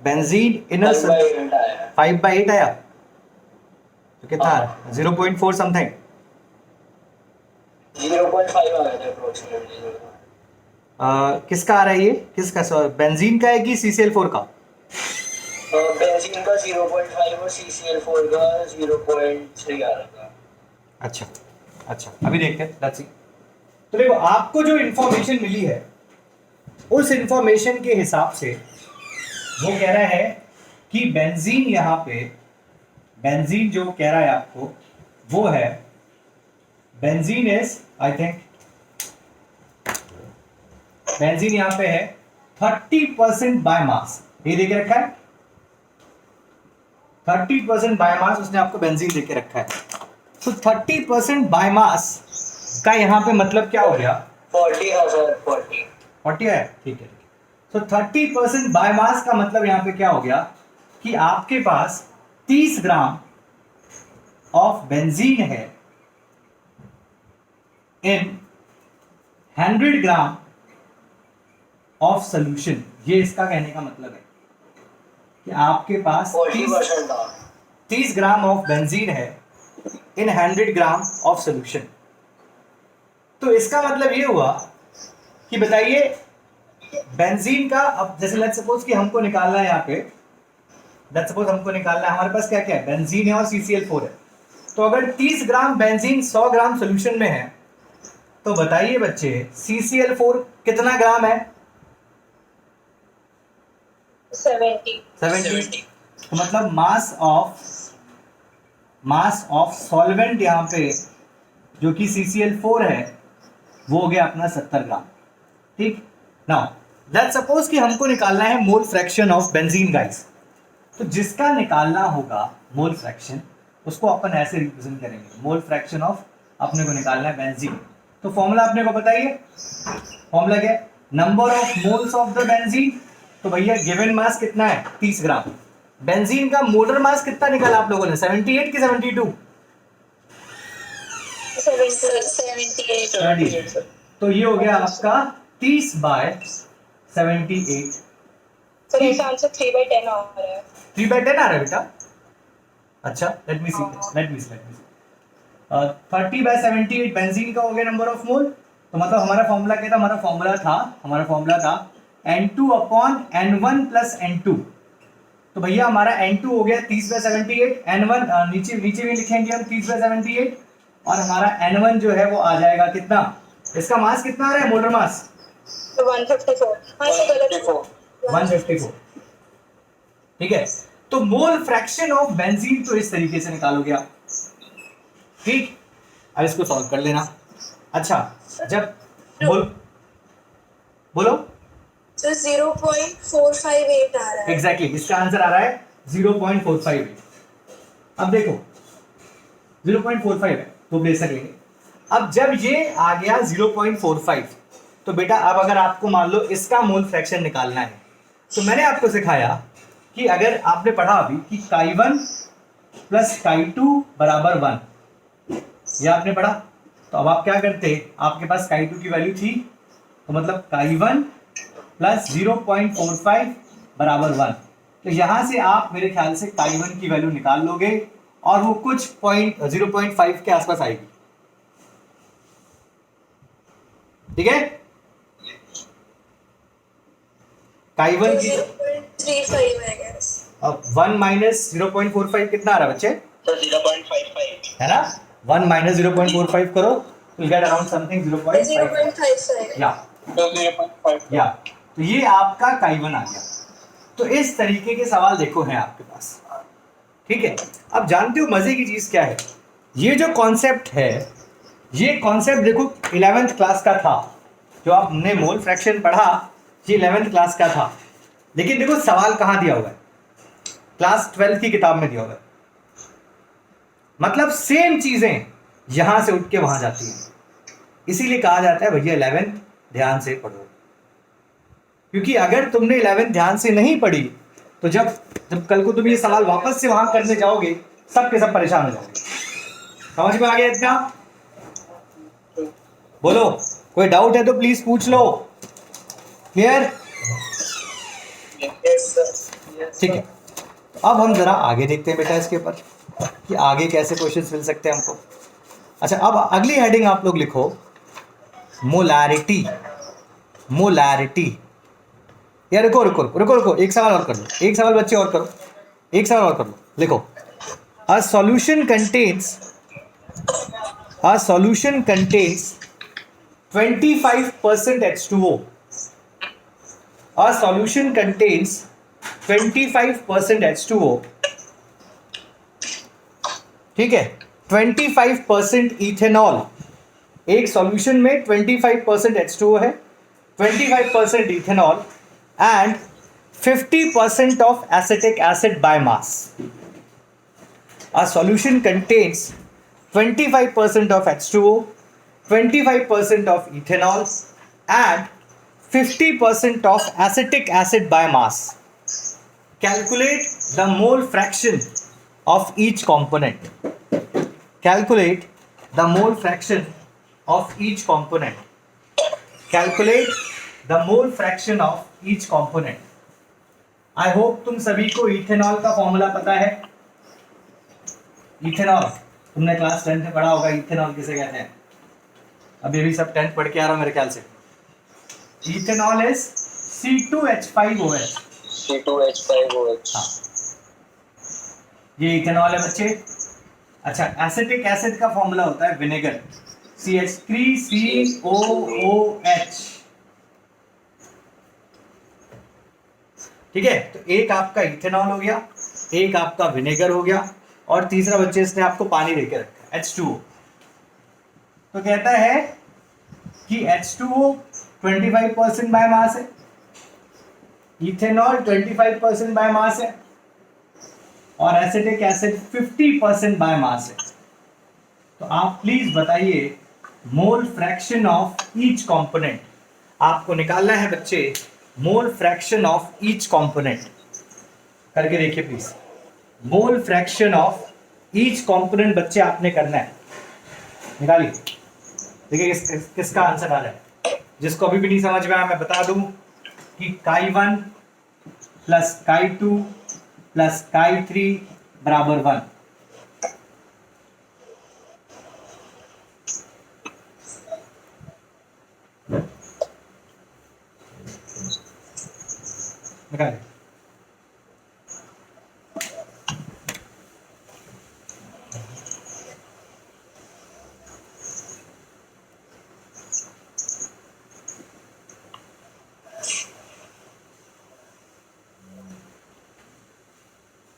benzene in 5/8 आया. 5/8 आया तो कितना आ रहा है? 0.4 समथिंग. 0.5 आ गया था अप्रोक्सीमेटली. किसका आ रहा है ये? किसका? बेंजीन का है कि CCl4 का? बेंजीन का 0.5 और CCl4 का 0.3 आ रहा था. अच्छा अच्छा, अभी देखते हैं. Let's see. तो देखो, आपको जो इंफॉर्मेशन मिली है उस इंफॉर्मेशन के हिसाब से वो कह रहा है कि बेंजीन यहाँ पे, बेंजीन जो कह रहा है आपको वो है, benzene is I think, benzene यहाँ पे है 30% बाय मास, ये देके रखा है 30% बाय मास, उसने आपको बेंजीन देके रखा है। तो 30% बाय मास का यहाँ पे मतलब क्या हो गया? 40 है सर, 40। 40 है, ठीक है। तो 30% बाय मास का मतलब यहाँ पे क्या हो गया कि आपके पास 30 ग्राम ऑफ बेंजीन है इन 100 ग्राम ऑफ सोल्यूशन। ये इसका कहने का मतलब है कि आपके पास 40% था। 30 ग्राम ऑफ बेंजीन है इन 100 ग्राम ऑफ सोल्यूशन। तो इसका मतलब ये हुआ कि बताइए बेंजीन का, अब जैसे लेट्स सपोज कि हमको निकालना है यहाँ पे, लेट्स सपोज हमको निकालना है, हमारे पास क्या क्या है, बेंजीन है और CCl4 है। तो अगर 30 ग्राम बेंजीन 100 ग्राम सोल्यूशन में है तो बताइए बच्चे CCl4 कितना ग्राम है? 70. 70। तो मतलब मास ऑफ सॉल्वेंट यहाँ पे जो कि CCl4 है वो हो गया अपना 70 ग्राम। ठीक, नाउ लेट्स सपोज कि हमको निकालना है मोल फ्रैक्शन ऑफ बेंजीन गाइस। तो जिसका निकालना होगा मोल फ्रैक्शन उसको अपन ऐसे रिप्रेजेंट करेंगे, मोल फ्रैक्शन ऑफ अपने को निकालना है बेंजीन। तो फॉर्मूला अपने को बताइए, फॉर्मूला क्या है? Number of moles of the benzene. तो भैया गिवन मास कितना है? 30 ग्राम। बेंजीन का मोलर मास कितना निकाला आप लोगों ने? 78 की 72? 78. तो ये हो गया आपका 30/78। तो मेरा आंसर 3/10 आ रहा है. 3/10 आ रहा है बेटा? अच्छा, लेट मी सी 30/78 बेंजीन का हो गया नंबर ऑफ मोल। तो मतलब हमारा फॉर्मूला क्या था? हमारा फॉर्मूला था N2/N1 + N2। तो भैया हमारा N2 हो गया 30/78, N1 नीचे भी लिखेंगे हम 30/78, और हमारा N1 जो है वो आ जाएगा कितना? इसका मास कितना आ रहा है, मोलर मास? तो 154. हाँ तो गलत 154। ठीक है, तो मोल फ्रैक्शन ऑफ बेंजीन तो इस तरीके से निकालोगे आप। ठीक, अब इसको सॉल्व कर लेना। अच्छा, जब बोलो तो 0.458 आ रहा है. एग्जैक्टली इसका आंसर आ रहा है 0.458। अब देखो 0.45 है तो बेशक लेंगे। अब जब ये आ गया 0.45, तो बेटा अब अगर आपको मान लो इसका मोल फ्रैक्शन निकालना है, तो मैंने आपको सिखाया कि अगर आपने पढ़ा अभी कि chi1 + chi2 = 1, ये आपने पढ़ा। तो अब आप क्या करते, आपके पास chi2 की वैल्यू थी, तो मतलब chi1 + 0.45 = 1। तो यहां से आप मेरे ख्याल से chi1 की वैल्यू निकाल लोगे और वो कुछ 0.5 के आसपास आएगी। ठीक है, chi1 की 0.35 I guess. अब 1 - 0.45 कितना आ रहा है बच्चे? तो 0.55 है ना? 1 - 0.45 करो, you'll get around something 0.5। 0.55. या तो 0.5 तो ये आपका chi1 आ गया। तो इस तरीके के सवाल देखो हैं आपके पास। ठीक है, अब जानते हो मजे की चीज क्या है? ये जो कॉन्सेप्ट है, ये कॉन्सेप्ट देखो 11th क्लास का था, जो आपने मोल फ्रैक्शन पढ़ा ये 11th क्लास का था। लेकिन देखो सवाल कहाँ दिया हुआ है, क्लास 12 की किताब में दिया हुआ है। मतलब सेम चीजें यहां से उठ के वहां जाती हैं, इसीलिए कहा जाता है भैया 11th ध्यान से पढ़ो। क्योंकि अगर तुमने 11th ध्यान से नहीं पढ़ी तो जब कल को तुम ये सवाल वापस से वहां करने जाओगे, सब के सब परेशान हो जाओगे। समझ में आ गया इतना? बोलो, कोई डाउट है तो प्लीज पूछ लो। क्लियर? ठीक है, अब हम जरा आगे देखते हैं बेटा इसके ऊपर कि आगे कैसे क्वेश्चंस मिल सकते हैं हमको। अच्छा, अब अगली हेडिंग आप लोग लिखो मोलैरिटी। मोलैरिटी। यार रुको, एक सवाल और कर लो, एक सवाल बच्चे और करो, एक सवाल और कर लो। लिखो, a solution contains 25% H2O. A solution contains 25% H2O, ठीक है, 25% इथेनॉल, एक सॉल्यूशन में 25% H2O है, 25% ethanol and 50% of acetic acid by mass. A solution contains 25% of H2O, 25% of ethanol and 50% of acetic acid by mass. Calculate the mole fraction of each component. Calculate the mole fraction of each component. Calculate the mole fraction of each component. I hope तुम सभी को ethanol का formula पता है। Ethanol तुमने class 10 में पढ़ा होगा, इथेनॉल किसे कहते हैं। अब ये भी सब 10th पढ़ के आ रहा हूं मेरे ख्याल से। Ethanol is C2H5OH। C2H5OH। हाँ, ये इथेनॉल है बच्चे। अच्छा, एसिटिक एसिड का फॉर्मूला होता है विनेगर, CH3COOH। ठीक है, तो एक आपका इथेनॉल हो गया, एक आपका विनेगर हो गया, और तीसरा बच्चे इसने आपको पानी देके रखा है H2O। तो कहता है कि H2O 25% बाय मास है, इथेनॉल 25% बाय मास है, और एसिटिक एसिड 50% बाय मास है। तो आप प्लीज बताइए मोल फ्रैक्शन ऑफ ईच कंपोनेंट। आपको निकालना है बच्चे मोल फ्रैक्शन ऑफ ईच कंपोनेंट। करके देखिए please, mole fraction of each component बच्चे आपने करना है। निकालिए, देखिए किसका आंसर आ रहा है। जिसको अभी भी नहीं समझ में आया मैं बता दूं कि Chi1 plus Chi2 plus Chi3 बराबर 1। निकालिए।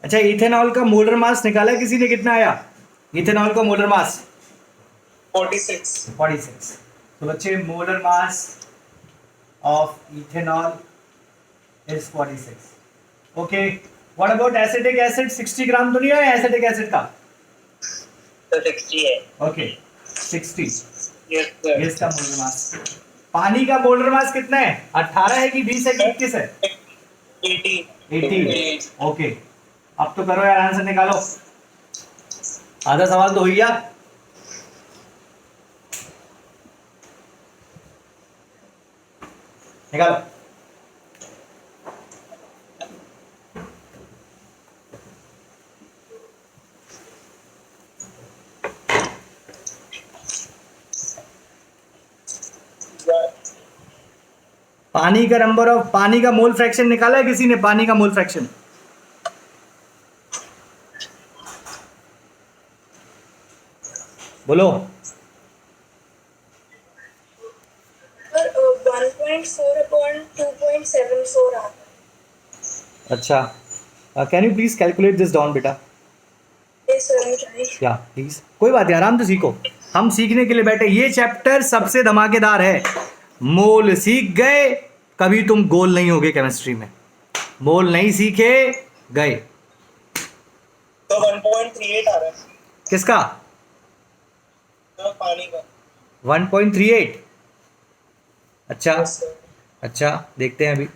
अच्छा, इथेनॉल का मोलर मास निकाला किसी ने, कितना आया इथेनॉल का मोलर मास? 46। तो बच्चे molar mass of ethanol is 46. Okay. What about acetic acid? 60 ग्राम तो नहीं है एसिटिक एसिड का? तो 60 है। Okay. 60. Yes sir. ये इसका मोलर मास। पानी का मोलर मास कितना है? 18 है कि 20 है कि 21 है? 80. Okay. अब तो करो यार, आंसर निकालो। आधा सवाल तो हो गया। निकालो। पानी का नंबर ऑफ, पानी का मोल फ्रैक्शन निकाला है किसी ने? पानी का मोल फ्रैक्शन बोलो। और 1.4 upon 2.74 आता है। अच्छा, can you please calculate this down बेटा? Yes sir, I'm trying. या प्लीज, कोई बात नहीं, आराम से सीखो, हम सीखने के लिए बैठे। ये चैप्टर सबसे धमाकेदार है। मोल सीख गए, कभी तुम गोल नहीं होगे केमिस्ट्री में। मोल नहीं सीखे गए। तो 1.38 आ रहा है किसका? तो पानी का। 1.38। अच्छा Yes, sir. अच्छा, देखते हैं अभी।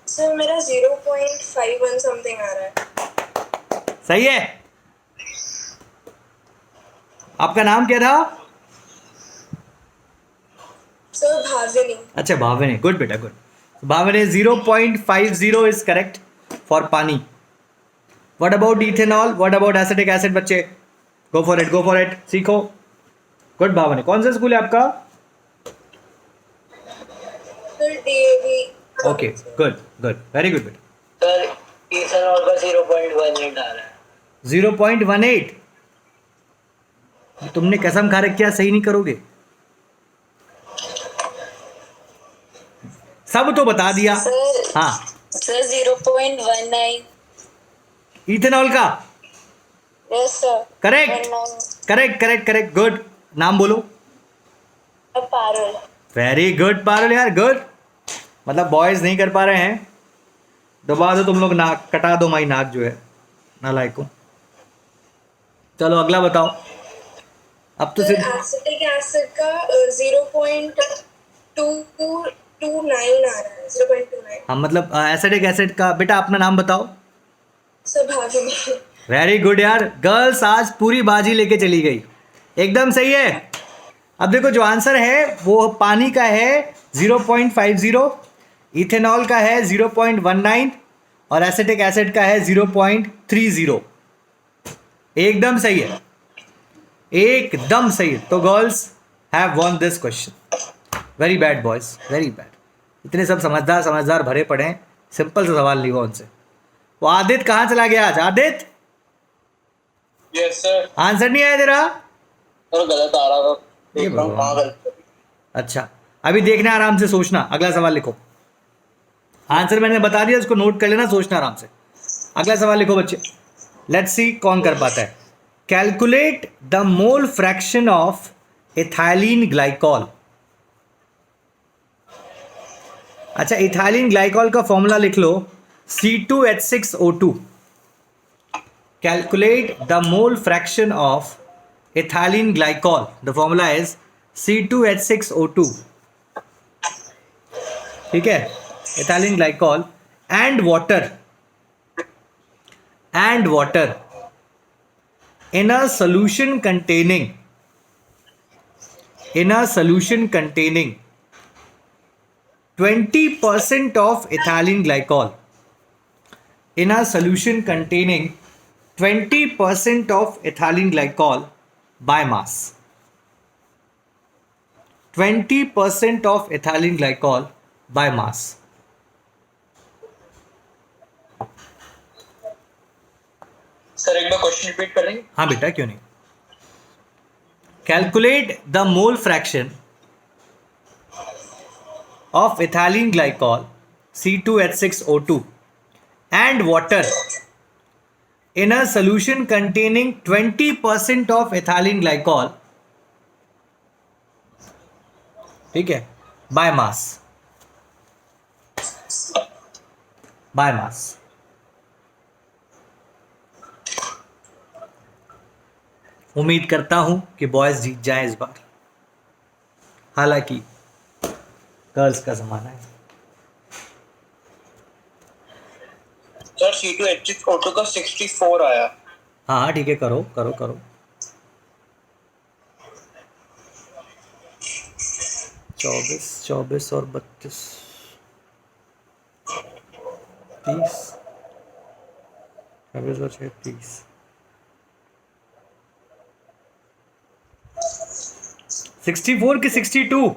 सर मेरा 0.51 समथिंग आ रहा है। सही है। आपका नाम क्या था? सर भाविनी। अच्छा, भावने। गुड बेटा, good. Bhavne 0.50 is correct for pani. What about ethanol? What about acetic acid? बच्चे go for it, go for it, सीखो। गुड भावने। कौन सा स्कूल है आपका? Sir DAV okay, good good, very good बेटा। सर इथेनॉल का 0.18 आ रहा है। 0.18? तुमने कसम खा रखी है सही नहीं करोगे। सब तो बता दिया। सर हाँ, सर 0.19। इथेनॉल का yes sir. Correct correct correct correct, good. नाम बोलो। पारुल। वेरी गुड पारुल यार, गुड। मतलब बॉयज नहीं कर पा रहे हैं, दबा दो तुम लोग नाक, कटा दो माई नाक जो है नालायक को। चलो अगला बताओ। अब तो सर सिर्फ एसिटिक एसिड का 0.229 आ रहा है। 0.29। हाँ, मतलब एसिडिक एसिड का। बेटा अपना नाम बताओ। सर भाविनी। वेरी गुड यार, गर्ल्स आज पूरी बाजी लेके चली गई, एकदम सही है। अब देखो जो आंसर है वो पानी का है 0.50, इथेनॉल का है 0.19 और एसिटिक एसिड का है 0.30। एकदम सही है, एकदम सही है। तो girls have von this question. Very bad boys, very bad. इतने सब समझदार समझदार भरे पड़े हैं, सिंपल सा सवाल लिखो उनसे। वो आदित्य कहाँ चला गया आज? Aditya yes sir. आंसर नहीं आया तेरा? सर गलत आ रहा था, ये देख रहा हूँ कहाँ भगवान। गलत है। अच्छा, अभी देखना, आराम से सोचना, अगला सवाल लिखो। आंसर मैंने बता दिया, उसको नोट कर लेना, सोचना आराम से। अगला सवाल लिखो बच्चे, लेट्स सी कौन कर पाता है। Calculate the mole fraction of ethylene glycol. अच्छा, इथाइलिन ग्लाइकॉल का फॉर्मूला लिख लो, C2H6O2। Calculate the mole fraction of ethylene glycol, the formula is C2H6O2। ठीक है, ethylene glycol and water in a solution containing 20% of ethylene glycol, in a solution containing 20% of ethylene glycol by mass, 20% of ethylene glycol by mass। Sir एक बार question repeat करेंगे? हाँ बेटा, क्यों नहीं। Calculate the mole fraction of ethylene glycol C2H6O2 and water in a solution containing 20% of ethylene glycol, ठीक है, by mass, by mass। उम्मीद करता हूं कि बॉयज जीत जाएं इस बार, हालांकि गर्ल्स का जमाना है। सर C2H6O2 का 64 आया। हाँ हाँ ठीक है, करो करो करो। 24 और 32 30, 24 और 6 30। 64 की 62?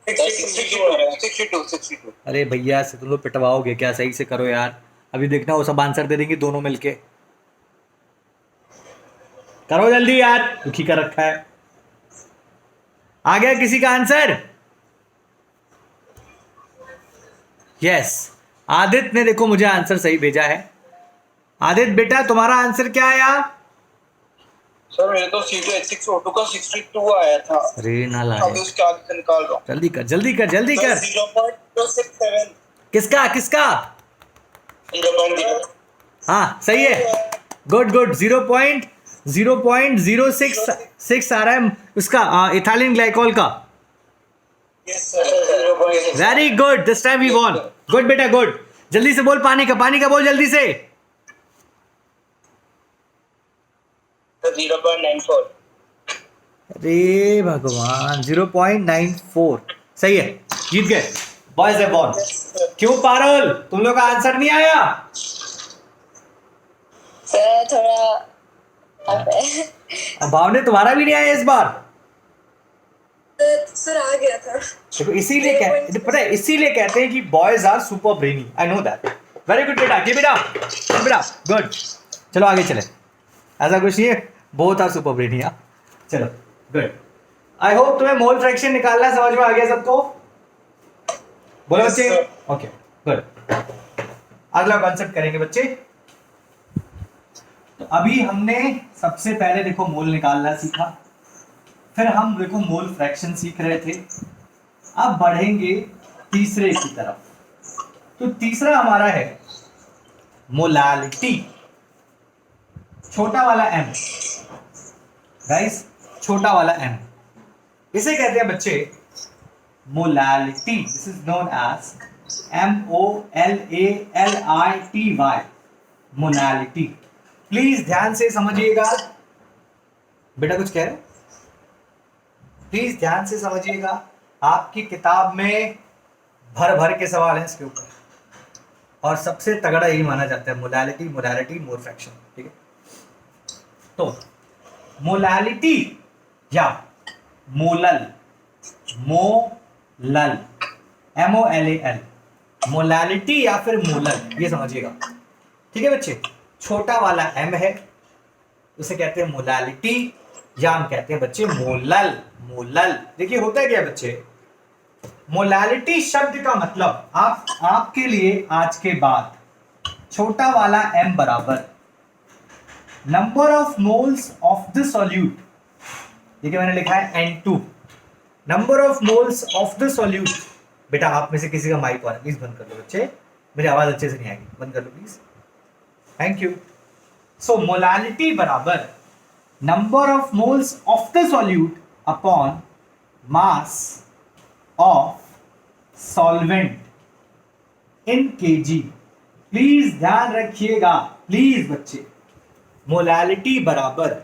62। अरे भैया से तुम लोग पिटवाओगे क्या? सही से करो यार, अभी देखना वो सब आंसर दे देंगे दोनों मिलके। करो जल्दी यार, दुखी कर रखा है। आ गया किसी का आंसर? यस, आदित्य ने देखो मुझे आंसर सही भेजा है। आदित्य बेटा तुम्हारा आंसर क्या आया? सर मेरे तो C2H6O2 का 62 आया था। अरे ना ला, अभी उसके आगे से निकाल रहा हूँ। जल्दी कर जल्दी कर जल्दी कर। 0.067। किसका? किसका? 0.0। हाँ सही है, गुड गुड। 0.066 आ रहा है उसका, इथाइलिन ग्लाइकॉल का। Yes sir. Very good, this time we won. Good बेटा गुड। जल्दी से बोल पानी का बोल जल्दी से। 0.94। अरे भगवान, 0.94 सही है, जीत गए, बॉयज हैव वॉन। क्यों पारुल, तुम लोग का आंसर नहीं आया? सर थोड़ा अब भावने तुम्हारा भी नहीं आया इस बार? सर आ गया था। देखो इसीलिए पता है, इसीलिए कहते हैं कि boys are super brainy, I know that. Very good बेटा, कीप इट अप बेटा, गुड। चलो आगे चले, ऐसा कुछ नहीं है, बोथ आर सुपर ब्रेनी। चलो गुड। आई होप तुम्हें मोल फ्रैक्शन निकालना समझ में आ गया सबको, बोलो Yes, बच्चे। sir. Okay good. अगला कॉन्सेप्ट करेंगे बच्चे। तो अभी हमने सबसे पहले देखो मोल निकालना सीखा, फिर हम देखो मोल फ्रैक्शन सीख रहे थे। अब बढ़ेंगे तीसरे की तरफ। तो तीसरा हमारा है मोलालिटी, छोटा वाला एम। गाइस छोटा वाला एम, इसे कहते हैं बच्चे molality. This is known as MOLALITY, molality. Please ध्यान से समझिएगा, बेटा कुछ कह रहे हो? प्लीज ध्यान से समझिएगा, आपकी किताब में भर भर के सवाल हैं इसके ऊपर, और सबसे तगड़ा यही माना जाता है मोलालिटी, मोलालिटी, मोल फ्रैक्शन। ठीक है, तो मोलालिटी या मोलल, मोलल, MOLAL, मोलालिटी या फिर मोलल, ये समझिएगा। ठीक है बच्चे, छोटा वाला m है उसे कहते हैं मोलालिटी, या हम कहते हैं बच्चे मोलल। मोलल देखिए होता है क्या बच्चे, मोलालिटी शब्द का मतलब आपके लिए आज के बाद छोटा वाला m बराबर number of moles of the solute. देखिए मैंने लिखा है N2, number of moles of the solute. बेटा आप में से किसी का माइक ऑन है, प्लीज बंद कर लो बच्चे, मेरी आवाज अच्छे से नहीं आएगी, बंद कर लो please, thank you. So molality बराबर number of moles of the solute upon mass of solvent in KG. Please ध्यान रखिएगा, प्लीज बच्चे, मोलालिटी बराबर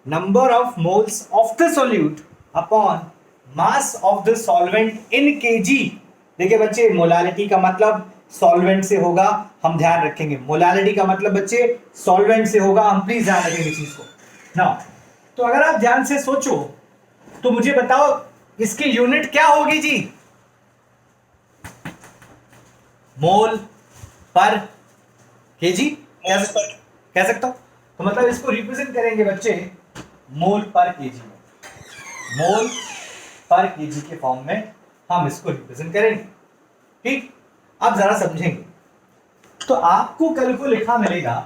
number of moles of the solute upon mass of the solvent in KG. देखिए बच्चे molality का मतलब solvent से होगा, हम ध्यान रखेंगे। मोलालिटी का मतलब बच्चे सॉल्वेंट से होगा, हम प्लीज ध्यान रखेंगे चीज को ना। तो अगर आप ध्यान से सोचो तो मुझे बताओ इसकी यूनिट क्या होगी जी? मोल पर केजी कह सकता हूं। तो मतलब इसको रिप्रेजेंट करेंगे बच्चे मोल पर केजी में, मोल पर केजी के फॉर्म में हम इसको रिप्रेजेंट करेंगे। ठीक, अब जरा समझेंगे। तो आपको कल को लिखा मिलेगा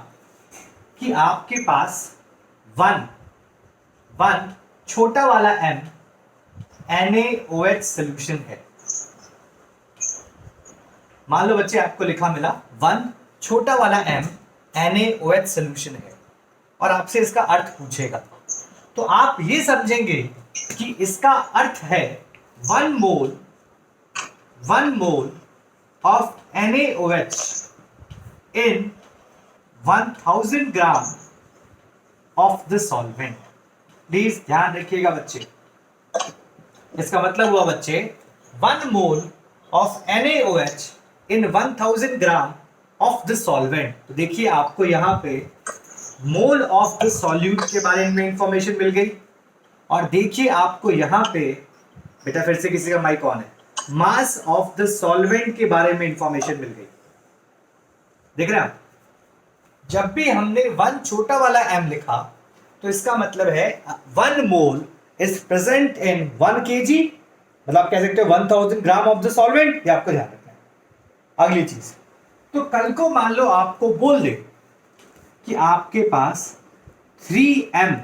कि आपके पास वन छोटा वाला m NaOH सोल्यूशन है। मान लो बच्चे आपको लिखा मिला वन छोटा वाला m NaOH सोल्यूशन है, और आपसे इसका अर्थ पूछेगा, तो आप ये समझेंगे कि इसका अर्थ है one mole of NaOH in 1000 gram of the solvent. Please ध्यान रखिएगा बच्चे, इसका मतलब हुआ बच्चे 1 mole of NaOH in 1000 gram of the solvent. तो देखिए आपको यहाँ पे मोल ऑफ द सॉल्यूट के बारे में इंफॉर्मेशन मिल गई, और देखिए आपको यहाँ पे बेटा फिर से किसी का माइक ऑन है, मास ऑफ द सॉल्वेंट के बारे में इंफॉर्मेशन मिल गई। देख रहे हैं, जब भी हमने वन छोटा वाला m लिखा तो इसका मतलब है 1 mole is present in 1 kg, मतलब आप कह सकते हो 1000 ग्राम ऑफ द सॉल्वेंट। ये आपको ध्यान रखना है। अगली चीज, तो कल को मान लो आपको बोल दे कि आपके पास 3m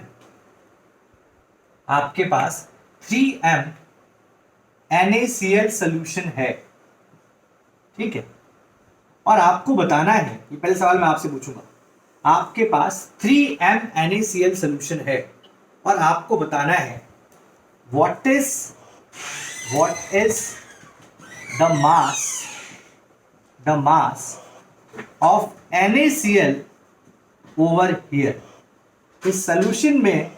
NaCl सोल्यूशन है, ठीक है, और आपको बताना है, ये पहले सवाल मैं आपसे पूछूंगा, आपके पास 3m NaCl सोल्यूशन है और आपको बताना है what is the mass of NaCl over here. इस सोल्यूशन में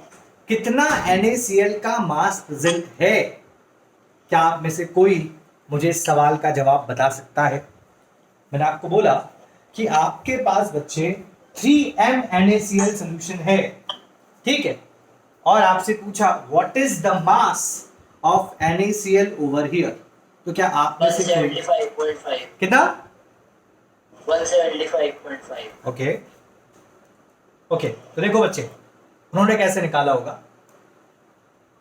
कितना NaCl का मास प्रेजेंट है? क्या आप में से कोई मुझे इस सवाल का जवाब बता सकता है? मैंने आपको बोला कि आपके पास बच्चे 3m NaCl सोल्यूशन है, ठीक है, और आपसे पूछा what is the mass of NaCl over here. तो क्या आप में से कोई 175.5 कितना? 175.5 ओके ओके, तो देखो बच्चे उन्होंने कैसे निकाला होगा।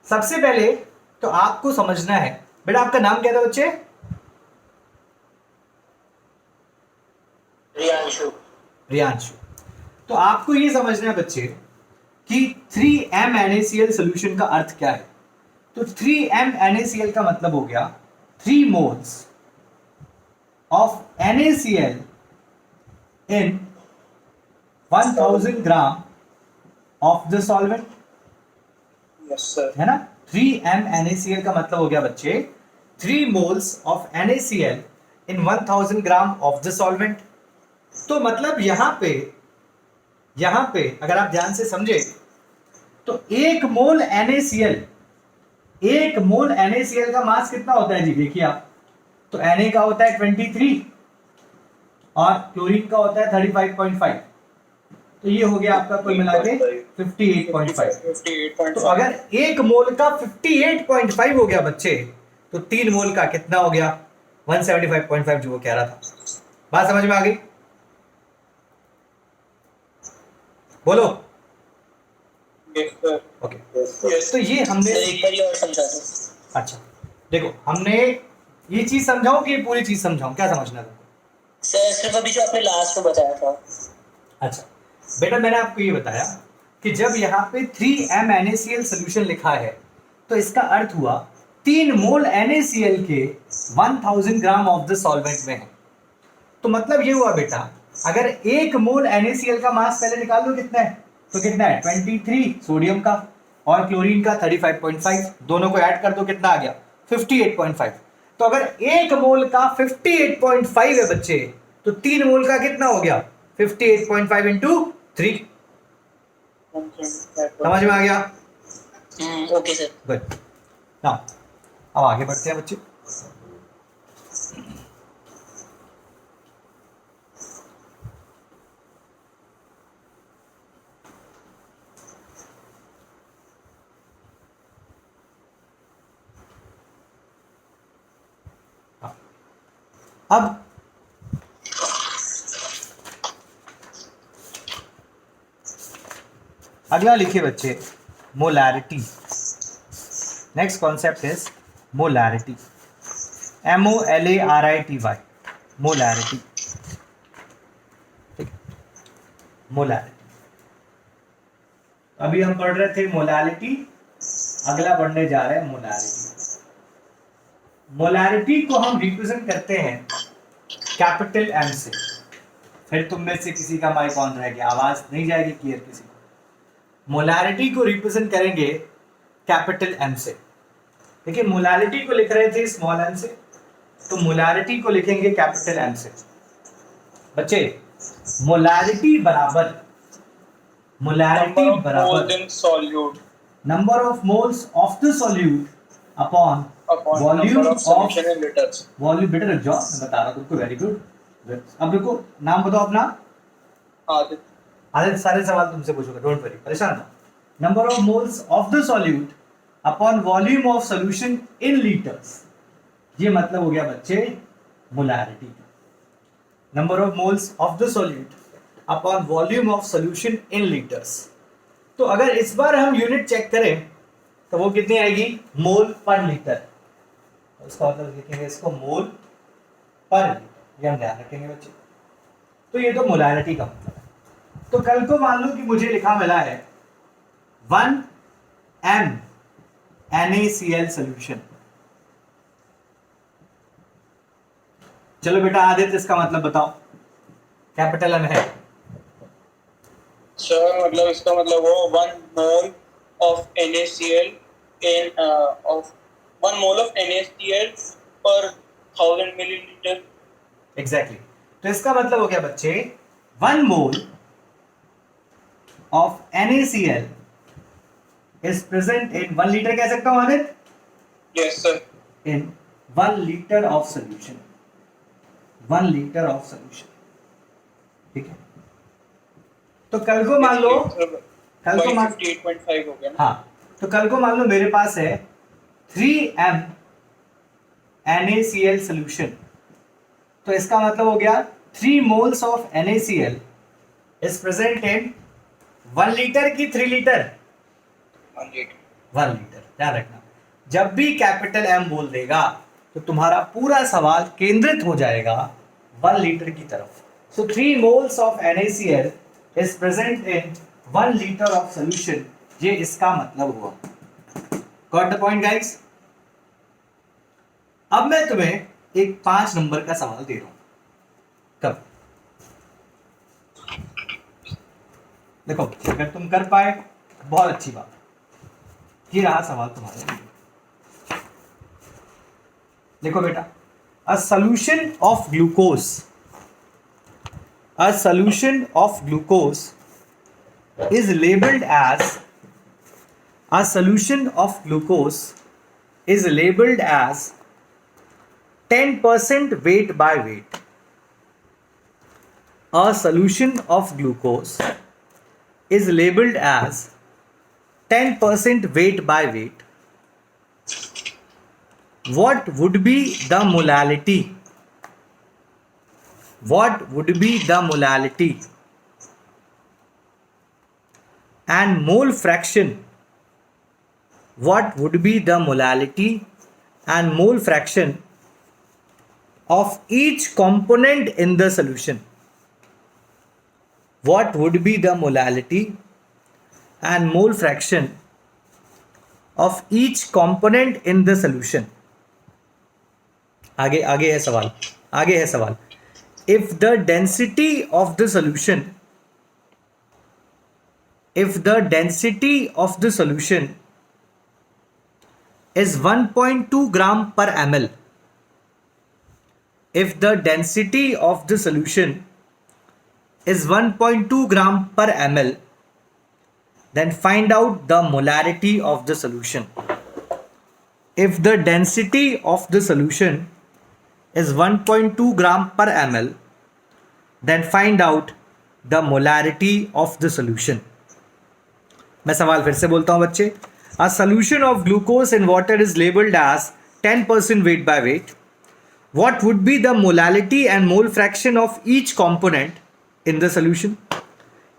सबसे पहले तो आपको समझना है, बेटा आपका नाम क्या था बच्चे? रियांशु। रियांशु। तो आपको ये समझना है बच्चे कि 3m NaCl सोल्यूशन का अर्थ क्या है। तो 3m NaCl का मतलब हो गया 3 moles of NaCl in 1000 gram of the solvent, yes sir. है ना। 3m NaCl का मतलब हो गया बच्चे 3 moles of NaCl in 1000 gram of the solvent. तो मतलब यहां पे अगर आप ध्यान से समझे तो 1 मोल NaCl का मास कितना होता है जी? देखिए आप, तो Na का होता है 23 और क्लोरीन का होता है 35.5। तो ये हो गया आपका कुल मिला के 58.5। तो अगर 1 मोल का 58.5 हो गया बच्चे, तो 3 मोल का कितना हो गया? 175.5 जो वो कह रहा था। बात समझ में आ गई? बोलो। ओके, तो ये हमने सर एक बार और समझा दो। अच्छा देखो, हमने ये चीज समझाऊं कि ये पूरी चीज समझाऊं? क्या समझना था? सर सिर्फ अभी जो आपने लास्ट में बताया था। अच्छा बेटा, मैंने आपको ये बताया कि जब यहाँ पे 3m NaCl सोल्यूशन लिखा है तो इसका अर्थ हुआ 3 मोल NaCl के 1000 ग्राम ऑफ द सॉल्वेंट में है। तो मतलब ये हुआ बेटा, अगर 1 मोल NaCl का मास पहले निकाल दो कितना है, तो कितना है 23 सोडियम का और क्लोरीन का 35.5, दोनों को ऐड कर दो कितना आ गया 58.5। तो अगर 1 मोल का 58.5 है बच्चे, तो 3 मोल का कितना हो गया 58.5 इंटू 3। समझ में आ गया? Okay sir. गुड। नाउ अब आगे बढ़ते हैं बच्चे। अब अगला लिखिए बच्चे molarity. Next concept is molarity, MOLARITY, molarity. ठीक, मोलैरिटी। अभी हम पढ़ रहे थे मोलैलिटी, अगला पढ़ने जा रहे हैं मोलैरिटी। मोलैरिटी को हम रिप्रेजेंट करते हैं कैपिटल M से। फिर तुम में से किसी का माइक ऑन रह गया, आवाज नहीं जाएगी क्लियर किसी को। मोलैरिटी को रिप्रेजेंट करेंगे कैपिटल M से। देखिए मोलैरिटी को लिख रहे थे स्मॉल m से, तो मोलैरिटी को लिखेंगे कैपिटल M से। बच्चे मोलैरिटी बराबर number of moles of the solute upon volume of volume. बेटा रुक जाओ, मैं बता रहा हूँ तुमको। Very good. अब रुको, नाम बताओ अपना। आदित्य। आदित्य, सारे सवाल तुमसे पूछूंगा, डोंट वरी, परेशान मत। Number of moles of the solute upon volume of solution in litres, ये मतलब हो गया बच्चे मोलैरिटी का। Number of moles of the solute upon volume of solution in litres. तो अगर इस बार हम यूनिट चेक करें तो वो कितनी आएगी? मोल पर लीटर। उसका मतलब लिखेंगे इसको मोल पर लीटर, ये हम ध्यान रखेंगे बच्चे। तो ये तो मोलैरिटी का मतलब है। तो कल को मान लो कि मुझे लिखा मिला है 1m NaCl सोल्यूशन। चलो बेटा आदित्य, इसका मतलब बताओ। कैपिटल M है सर, मतलब इसका मतलब वो 1 mole of NaCl in of 1 mole of NaCl per 1000 millilitre. Exactly. तो इसका मतलब हो गया बच्चे 1 mole of NaCl is present in 1 litre, कह सकता हूं Aditya? Yes sir. in 1 litre of solution. 1 litre of solution, ठीक है। तो कल को मान लो, 58.5 हो गया ना। हाँ, तो कल को मान लो मेरे पास है 3m NaCl solution, तो इसका मतलब हो गया 3 moles of NaCl is present in 1 litre की 3 लीटर 1 लीटर। 1 लीटर। ध्यान रखना, जब भी कैपिटल M बोल देगा तो तुम्हारा पूरा सवाल केंद्रित हो जाएगा 1 लीटर की तरफ। सो 3 moles of NaCl is present in 1 liter of solution, ये इसका मतलब हुआ। Got the point guys? अब मैं तुम्हें एक 5 नंबर का सवाल दे रहा हूं। कब? देखो, अगर तुम कर पाए बहुत अच्छी बात। ये रहा सवाल तुम्हारे लिए। देखो बेटा, a solution of glucose, a solution of glucose is labeled as a solution of glucose is labeled as 10% weight by weight. A solution of glucose is labeled as 10% weight by weight. What would be the molality? What would be the molality and mole fraction? What would be the molality and mole fraction of each component in the solution? What would be the molality and mole fraction of each component in the solution? आगे है सवाल, आगे है सवाल। If the density of the solution is 1.2 gram per ml, if the density of the solution is 1.2 gram per ml, then find out the molarity of the solution. If the density of the solution is 1.2 gram per ml, then find out the molarity of the solution. मैं सवाल फिर से बोलता हूं बच्चे। A solution of glucose in water is labeled as 10% weight by weight. What would be the molality and mole fraction of each component in the solution?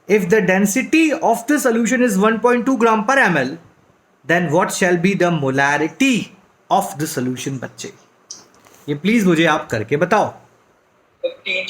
If the density of the solution is 1.2 gram per ml, then what shall be the molarity of the solution? बच्चे ये please मुझे आप करके बताओ। 15